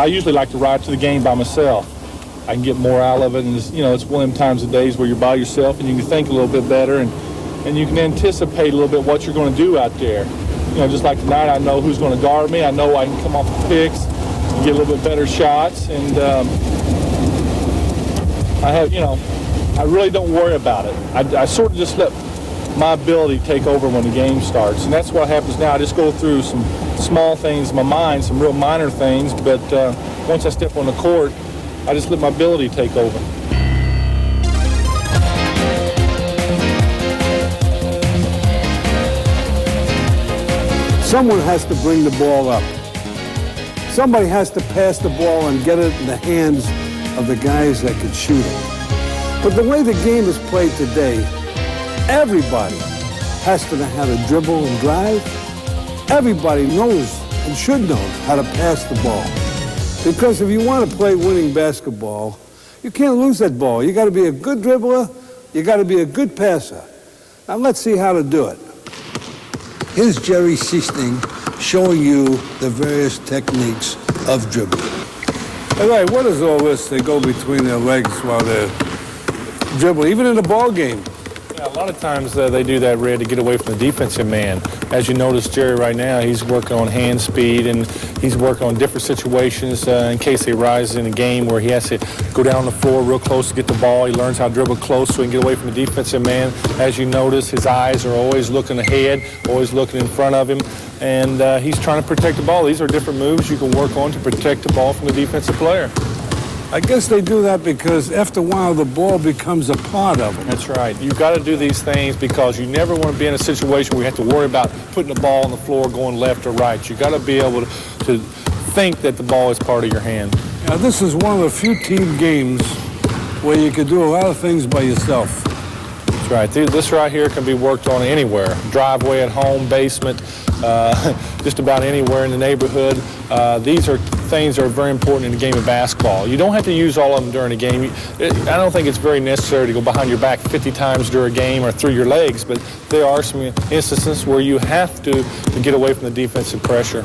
I usually like to ride to the game by myself. I can get more out of it, and it's, it's one of them times of days where you're by yourself and you can think a little bit better, and you can anticipate a little bit what you're going to do out there. Just like tonight, I know who's going to guard me. I know I can come off the picks and get a little bit better shots, and I really don't worry about it. I sort of just let my ability take over when the game starts, and that's what happens now. I just go through some small things in my mind, some real minor things, but once I step on the court, I just let my ability take over. Someone has to bring the ball up. Somebody has to pass the ball and get it in the hands of the guys that can shoot it. But the way the game is played today, everybody has to know how to dribble and drive. Everybody knows and should know how to pass the ball. Because if you want to play winning basketball, you can't lose that ball. You got to be a good dribbler. You got to be a good passer. Now let's see how to do it. Here's Jerry Sichting showing you the various techniques of dribbling. All right, what is all this? They go between their legs while they're dribbling, even in a ball game. Yeah, a lot of times they do that, Red, to get away from the defensive man. As you notice, Jerry, right now, he's working on hand speed, and he's working on different situations in case they rise in a game where he has to go down the floor real close to get the ball. He learns how to dribble close so he can get away from the defensive man. As you notice, his eyes are always looking ahead, always looking in front of him, and he's trying to protect the ball. These are different moves you can work on to protect the ball from the defensive player. I guess they do that because after a while the ball becomes a part of them. That's right. You've got to do these things because you never want to be in a situation where you have to worry about putting the ball on the floor going left or right. You've got to be able to think that the ball is part of your hand. Now, this is one of the few team games where you can do a lot of things by yourself. That's right. This right here can be worked on anywhere. Driveway at home, basement, just about anywhere in the neighborhood. These are things that are very important in the game of basketball. You don't have to use all of them during a game. I don't think it's very necessary to go behind your back 50 times during a game or through your legs, but there are some instances where you have to get away from the defensive pressure.